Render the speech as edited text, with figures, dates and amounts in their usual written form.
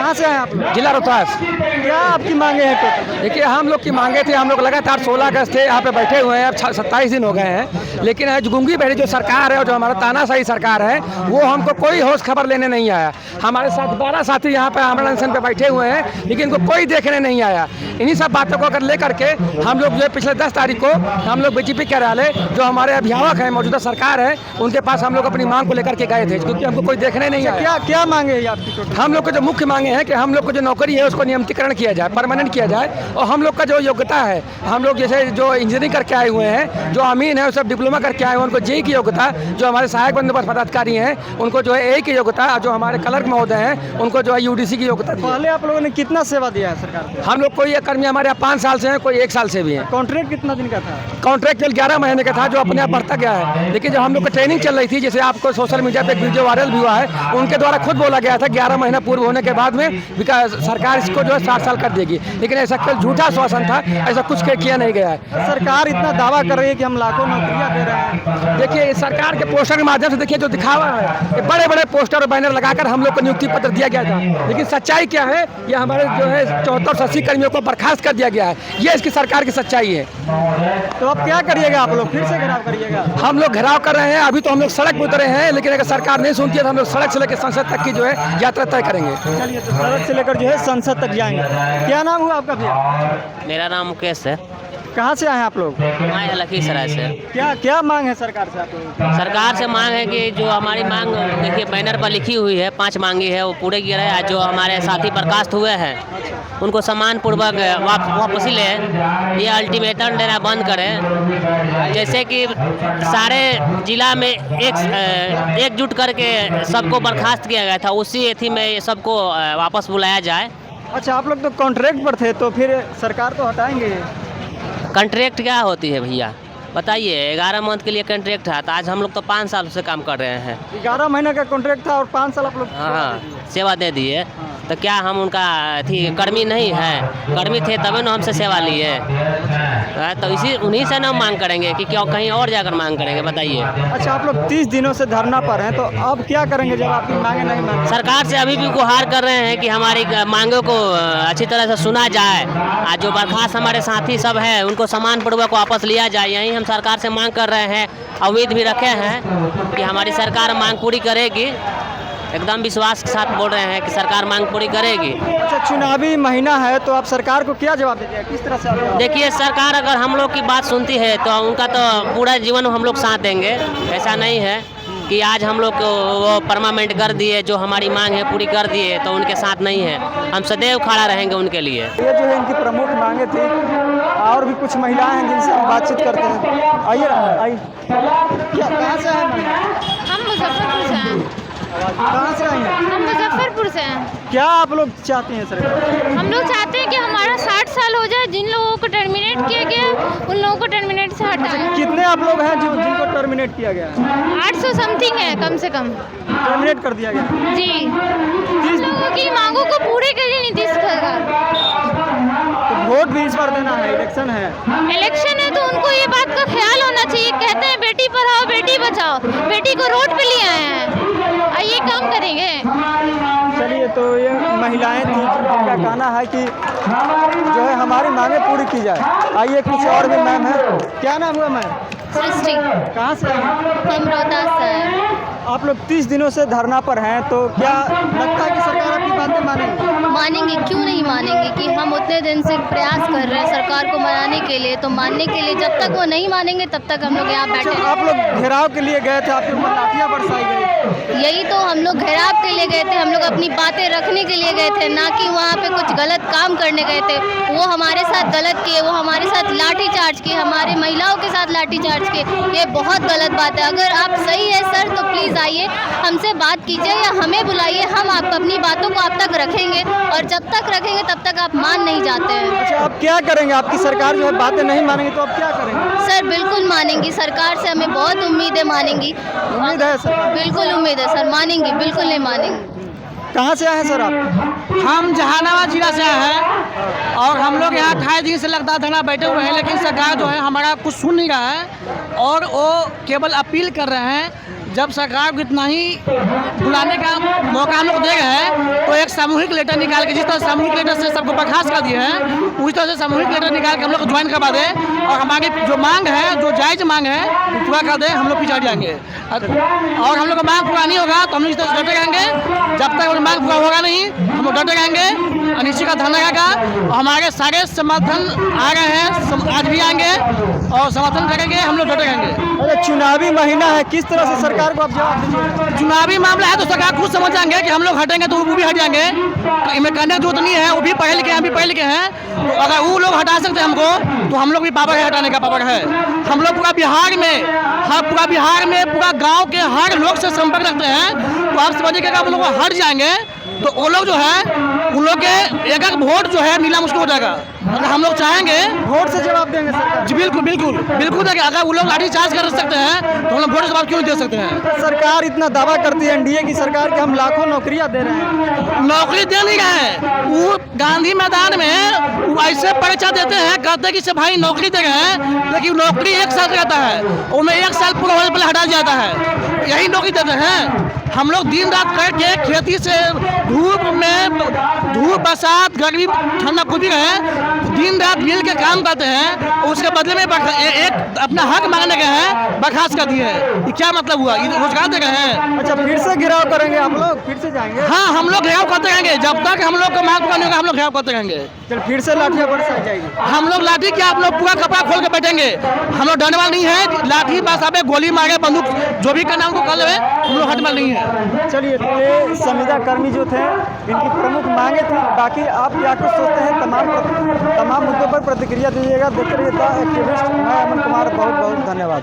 कहाँ से आए आप लोग? जिला रोहतास। क्या आपकी मांगे हैं टोटल? देखिए हम लोग की मांगे थे, हम लोग लगातार 16 अगस्त से यहाँ पे बैठे हुए हैं, अब 27 दिन हो गए हैं, लेकिन जो गूंगी बहरी जो सरकार है और जो हमारा तानाशाही सरकार है वो हमको कोई होश खबर लेने नहीं आया। हमारे साथ 12 साथी यहाँ पे आमरण अनशन पे बैठे हुए हैं, लेकिन इनको कोई देखने नहीं आया। इन्हीं सब बातों को अगर लेकर के हम लोग जो है पिछले 10 तारीख को हम लोग बीजेपी कार्यालय जो हमारे अभिभावक हैं, मौजूदा सरकार है, उनके पास हम लोग अपनी मांग को लेकर के गए थे, क्योंकि हमको कोई देखने नहीं आया। क्या क्या मांगे हैं आपकी टोटल? हम लोग को जो मुख्य मांगे हैं कि हम लोग को जो नौकरी है उसको नियमितीकरण किया जाए, परमानेंट किया जाए, और हम लोग का जो योग्यता है, हम लोग जैसे जो इंजीनियरिंग करके आए हुए हैं, जो अमीन है वो सब डिप्लोमा करके आए हुए हैं, उनको जेई की योग्यता, जो हमारे सहायक बंदोबस्त पदाधिकारी हैं उनको जो है ए की योग्यता, जो हमारे क्लर्क महोदय हैं उनको जो है यूडीसी की योग्यता दी है। पहले आप लोगों ने कितना सेवा दिया है सरकार को? हम लोग कोई कर्मी हमारे यहाँ 5 साल से हैं, कोई 1 साल से भी हैं। कॉन्ट्रैक्ट कितना दिन का था? कॉन्ट्रैक्ट केवल 11 महीने का था, जो अपने आप बढ़ता गया है। लेकिन जब हम लोग को ट्रेनिंग चल रही थी, जैसे आपको सोशल मीडिया पे एक वीडियो वायरल भी हुआ है, उनके द्वारा खुद बोला गया था 11 महीना पूर्व होने के बाद में विकास सरकार इसको जो है 60 साल कर देगी, लेकिन ऐसा केवल झूठा आश्वासन था, ऐसा कुछ किया नहीं गया है। सरकार इतना दावा कर रही है कि हम लाखों नौकरियां दे रहे हैं। देखिए इस सरकार के पोस्टर के माध्यम से देखिए जो दिखावा है, ये बड़े बड़े पोस्टर और बैनर लगाकर हम लोग को नियुक्ति पत्र दिया गया था, लेकिन सच्चाई क्या है, ये हमारे जो है 74 से 80 कर्मियों को बर्खास्त कर दिया गया है। ये इसकी सरकार की सच्चाई है। तो अब क्या करिएगा आप लोग? फिर से घेराव करिएगा? हम लोग घेराव कर रहे हैं, अभी तो हम लोग सड़क पर उतरे हैं, लेकिन अगर सरकार नहीं सुनती है तो हम लोग सड़क से लेकर संसद तक की जो है यात्रा तय करेंगे। चलिए, तो सड़क से लेकर जो है संसद तक जाएंगे। क्या नाम हुआ आपका भैया? मेरा नाम मुकेश है। कहाँ से आए हैं आप लोग? मैं लखीसराय से। क्या क्या मांग है सरकार से आप लोगों की? सरकार से मांग है कि जो हमारी मांग देखिए बैनर पर लिखी हुई है, 5 मांगी है, वो पूरे किया है। जो हमारे साथी बर्खास्त हुए हैं उनको सम्मान पूर्वक वापसी लें, ये अल्टीमेटम देना बंद करें। जैसे कि सारे जिला में एकजुट करके सबको बर्खास्त किया गया था, उसी एथी में सबको वापस बुलाया जाए। अच्छा, आप लोग तो कॉन्ट्रैक्ट पर थे, तो फिर सरकार तो हटाएंगे। कॉन्ट्रैक्ट क्या होती है भैया बताइए? 11 मंथ के लिए कॉन्ट्रैक्ट है, तो आज हम लोग तो 5 साल से काम कर रहे हैं। 11 महीने का कॉन्ट्रैक्ट था और 5 साल आप लोग हाँ, सेवा दे दिए। तो क्या हम उनका थी कर्मी नहीं है? कर्मी थे तभी ना हमसे सेवा लिए। तो इसी उन्हीं से ना मांग करेंगे कि क्यों कहीं और जाकर मांग करेंगे बताइए? अच्छा, आप लोग 30 दिनों से धरना पर हैं, तो अब क्या करेंगे जब आपकी मांगे नहीं मांगे? सरकार से अभी भी गुहार कर रहे हैं कि हमारी मांगों को अच्छी तरह से सुना जाए। आज जो बर्खास्त हमारे साथी सब हैं उनको सम्मानपूर्वक वापस लिया जाए, यही हम सरकार से मांग कर रहे हैं। उम्मीद भी रखे हैं कि हमारी सरकार मांग पूरी करेगी। एकदम विश्वास के साथ बोल रहे हैं कि सरकार मांग पूरी करेगी। अच्छा, चुनावी महीना है तो आप सरकार को क्या जवाब देंगे? किस तरह से आप देखिए, सरकार अगर हम लोग की बात सुनती है तो उनका तो पूरा जीवन हम लोग साथ देंगे। ऐसा नहीं है कि आज हम लोग को वो परमानेंट कर दिए, जो हमारी मांग है पूरी कर दिए तो उनके साथ नहीं है। हम सदैव खड़ा रहेंगे उनके लिए। ये जो है इनकी प्रमुख मांगे थी, और भी कुछ महिलाएं हैं जिनसे हम बातचीत करते हैं। आइए आइए, क्या कहाँ से आए हैं? हम मुजफ्फरपुर से हैं। कहाँ से आए हैं? हम मुजफ्फरपुर से हैं। क्या आप लोग चाहते हैं सरकार? हम लोग चाहते हैं कि हमारा 60 साल हो जाए। जिन लोगों को टर्मिनेट किया गया उन लोगों को टर्मिनेट से हटाएं। कितने आप लोग हैं जिनको टर्मिनेट किया गया? 800 समथिंग है कम से कम। टर्मिनेट कर दिया गया जी, हम लोगों की मांगों को पूरे करे नीतीश सरकार। तो वोट भी इस बार देना है, इलेक्शन है। इलेक्शन है तो उनको ये बात का ख्याल होना चाहिए। कहते हैं बेटी पढ़ाओ बेटी बचाओ, बेटी को रोड पे ले आए हैं, ये काम करेंगे। चलिए, तो ये महिलाएं थी जिनका कहना है कि जो है हमारी मांगे पूरी की जाए। आइए, कुछ और भी मैम है। क्या नाम हुआ मैम? सृष्टि। कहाँ से आए हैं? हम रोहतास से हैं। आप लोग 30 दिनों से धरना पर हैं, तो क्या लगता है कि सरकार आपकी बातें मानेगी? मानेंगे, क्यों नहीं मानेंगे? कि हम उतने दिन से प्रयास कर रहे हैं सरकार को मनाने के लिए, तो मानने के लिए जब तक वो नहीं मानेंगे तब तक हम लोग यहाँ बैठे अच्छा, हैं। आप लोग घेराव के लिए गए थे, आपके ऊपर लाठियाँ बरसाई गई। यही तो हम लोग घेराव के लिए गए थे, हम लोग अपनी बातें रखने के लिए गए थे, ना कि वहाँ पे कुछ गलत काम करने गए थे। वो हमारे साथ गलत किए, वो हमारे साथ लाठीचार्ज किए, हमारी महिलाओं के साथ लाठीचार्ज किए। ये बहुत गलत बात है। अगर आप सही है सर तो प्लीज़ आइए, हमसे बात कीजिए या हमें बुलाइए, हम आप अपनी बातों को आप तक रखेंगे, और जब तक रखेंगे तब तक आप मान नहीं जाते हैं। अच्छा, आप क्या करेंगे? आपकी सरकार जो है बातें नहीं मानेंगी तो आप क्या करेंगे? सर बिल्कुल मानेंगी, सरकार से हमें बहुत उम्मीदें मानेंगी। उम्मीद है सर? बिल्कुल उम्मीद है सर, मानेंगी, बिल्कुल नहीं मानेंगी। कहाँ से आए हैं सर आप? हम जहानाबाद जिला से आए हैं और हम लोग यहाँ 28 दिन से लगातार धरना बैठे हुए हैं, लेकिन सरकार जो है हमारा कुछ सुन नहीं रहा है और वो केवल अपील कर रहे हैं जब सरकार को इतना ही बुलाने का मौका हम लोग दे रहे हैं तो एक सामूहिक लेटर निकाल के, जिस तरह सामूहिक लेटर से सबको बर्खास्त कर दिए हैं, उसी तरह से सामूहिक लेटर निकाल के हम लोग को ज्वाइन करवा दें और हमारी जो मांग है, जो जायज़ मांग है, वो पूरा कर दें। हम लोग पीछे हट जाएंगे और हम लोग का मांग पूरा नहीं होगा तो हम लोग इस तरह से डटे रहेंगे। जब तक वो मांग पूरा होगा नहीं, हम लोग डटे रहेंगे, अनिश्चित का धरना रहेगा और हमारे सारे समर्थन आ रहे हैं, आज भी आएंगे और समर्थन करेंगे। हम लोग डटे रहेंगे। अरे चुनावी महीना है, किस तरह से सरकार को आप जवाब दीजिए? चुनावी मामला है तो सरकार खुद समझ जाएंगे कि हम लोग हटेंगे तो वो भी हट जाएंगे। इनमें करने की जरूरत नहीं है, वो भी पढ़े लिखे हैं, हम भी पढ़े लिखे हैं। तो अगर वो लोग हटा सकते हैं हमको तो हम लोग भी पावर है, हटाने का पावर है। हम लोग पूरा बिहार में पूरा गांव के हर लोग से संपर्क रखते हैं। तो आप समझिए कि अगर हम लोग हट जाएंगे तो वो लोग जो है, उन लोग के एक वोट जो है मिलना मुश्किल हो जाएगा। अगर हम लोग चाहेंगे वोट से जवाब देंगे सरकार? जी बिल्कुल बिल्कुल बिल्कुल देखिए, अगर वो लोग लाठी चार्ज कर सकते हैं तो हम लोग वोट जवाब क्यों नहीं दे सकते हैं? सरकार इतना दावा करती है एनडीए की सरकार कि हम लाखों नौकरियां दे रहे हैं। नौकरी दे नहीं रहे, वो गांधी मैदान में वो ऐसे परीक्षा देते हैं, कहते हैं कि से भाई नौकरी दे रहे हैं, लेकिन नौकरी 1 साल रहता है, उनमें 1 साल पूरा होने पहले हटा जाता है। यही नौकरी देते हैं। हम लोग दिन रात करके खेती से धूप बरसात गर्मी ठंडा कुछ भी रहे, दिन रात मिल के काम करते हैं, उसके बदले में एक अपना हक मांगने गए हैं, बर्खास्त कर दिए हैं। ये क्या मतलब हुआ? ये रोजगार दे रहे हैं। अच्छा, फिर से घेराव करेंगे आप लोग? फिर से जाएंगे? हाँ, हम लोग घेराव करते रहेंगे जब तक हम लोग को मांग पूरा नहीं होगा। हम लोग घेराव करते रहेंगे। चल फिर से लाठियां बरसाई जाएगी? हम लोग लाठी क्या, आप लोग पूरा कपड़ा खोल के बैठेंगे। हम लोग डरने वाले नहीं है। लाठी बस आप गोली मारे, बंदूक जो भी करना उनको कर ले, हम लोग हटने वाले नहीं है। चलिए, तो ये संविदा कर्मी जो थे, इनकी प्रमुख मांगे थी। बाकी आप क्या कुछ सोचते हैं, तमाम मुद्दों पर प्रतिक्रिया दीजिएगा। देखते रहिए द एक्टिविस्ट। मैं अमन कुमार, बहुत बहुत धन्यवाद।